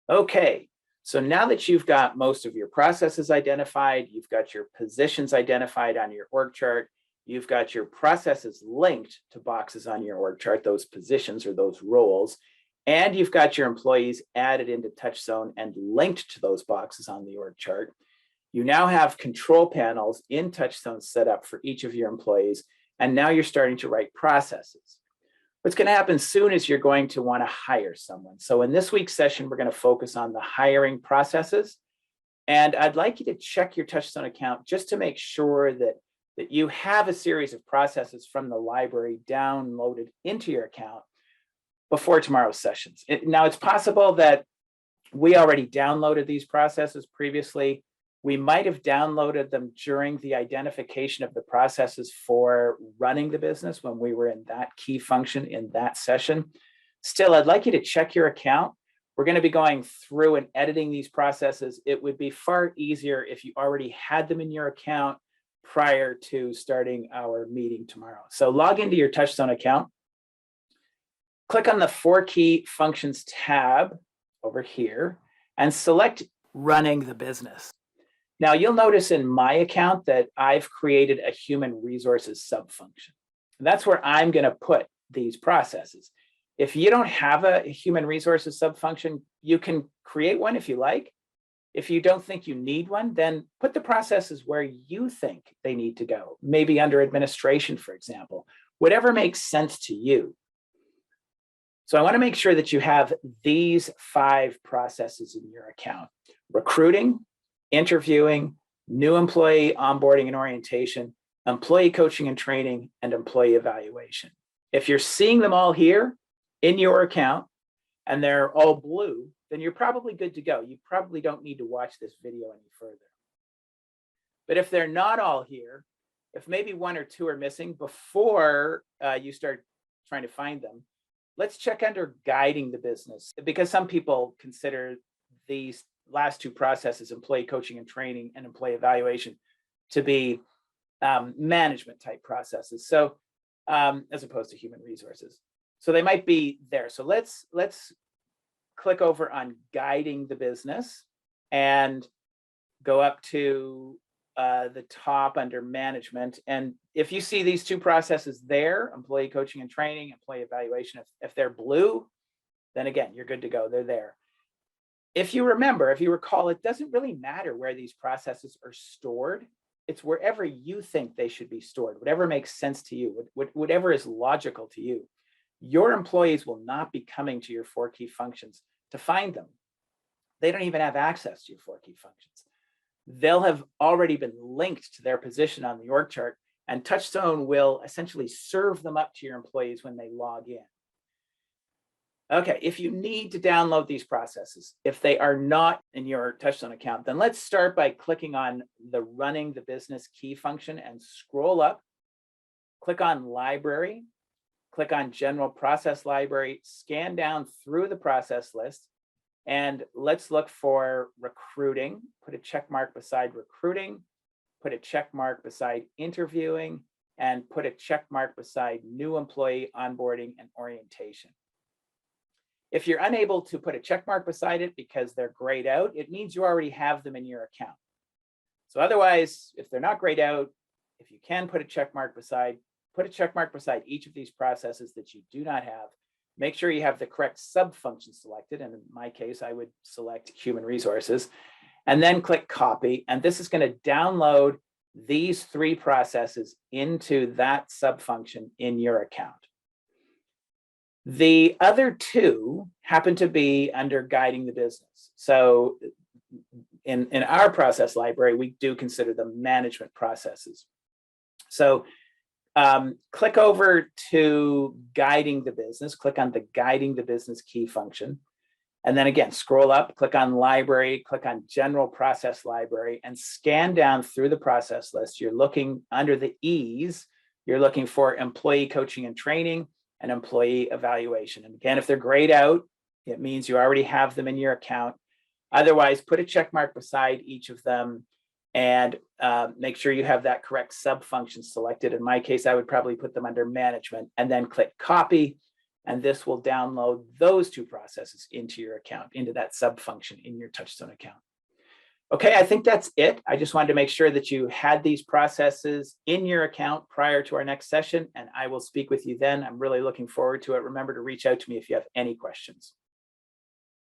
Okay, so now that you've got most of your processes identified, you've got your positions identified on your org chart, you've got your processes linked to boxes on your org chart, those positions or those roles, and you've got your employees added into TouchStone and linked to those boxes on the org chart. You now have control panels in TouchStone set up for each of your employees, and now you're starting to write processes. What's going to happen soon is you're going to want to hire someone. So in this week's session, we're going to focus on the hiring processes. And I'd like you to check your TouchStone account just to make sure that you have a series of processes from the library downloaded into your account before tomorrow's sessions. Now, it's possible that we already downloaded these processes previously. We might have downloaded them during the identification of the processes for running the business when we were in that key function in that session. Still, I'd like you to check your account. We're going to be going through and editing these processes. It would be far easier if you already had them in your account prior to starting our meeting tomorrow. So log into your TouchStone account. Click on the 4 key functions tab over here and select running the business. Now, you'll notice in my account that I've created a human resources subfunction. That's where I'm going to put these processes. If you don't have a human resources subfunction, you can create one if you like. If you don't think you need one, then put the processes where you think they need to go, maybe under administration, for example, whatever makes sense to you. So I want to make sure that you have these 5 processes in your account: recruiting, interviewing, new employee onboarding and orientation, employee coaching and training, and employee evaluation. If you're seeing them all here in your account and they're all blue, then you're probably good to go. You probably don't need to watch this video any further. But if they're not all here, if maybe 1 or 2 are missing before you start trying to find them, let's check under guiding the business, because some people consider these last 2 processes, employee coaching and training and employee evaluation, to be management type processes. So as opposed to human resources. So they might be there. So let's click over on guiding the business and go up to the top under management. And if you see these 2 processes there, employee coaching and training, employee evaluation, if they're blue, then again, you're good to go. They're there. If you recall, it doesn't really matter where these processes are stored. It's wherever you think they should be stored, whatever makes sense to you, whatever is logical to you. Your employees will not be coming to your 4 key functions to find them. They don't even have access to your 4 key functions. They'll have already been linked to their position on the org chart, and TouchStone will essentially serve them up to your employees when they log in. Okay, if you need to download these processes, if they are not in your TouchStone account, then let's start by clicking on the running the business key function and scroll up, click on library, click on general process library, scan down through the process list, and let's look for recruiting. Put a check mark beside recruiting, put a check mark beside interviewing, and put a check mark beside new employee onboarding and orientation. If you're unable to put a check mark beside it because they're grayed out, it means you already have them in your account. So otherwise, if they're not grayed out, if you can put a check mark beside, put a check mark beside each of these processes that you do not have. Make sure you have the correct subfunction selected. And in my case, I would select human resources and then click copy. And this is going to download these 3 processes into that subfunction in your account. The other 2 happen to be under guiding the business. So in our process library, we do consider them management processes. So click over to guiding the business, click on the guiding the business key function. And then again, scroll up, click on library, click on general process library, and scan down through the process list. You're looking under the E's, you're looking for employee coaching and training and employee evaluation. And again, if they're grayed out, it means you already have them in your account. Otherwise, put a check mark beside each of them and make sure you have that correct subfunction selected. In my case, I would probably put them under management and then click copy. And this will download those two processes into your account, into that sub-function in your TouchStone account. Okay, I think that's it. I just wanted to make sure that you had these processes in your account prior to our next session, and I will speak with you then. I'm really looking forward to it. Remember to reach out to me if you have any questions.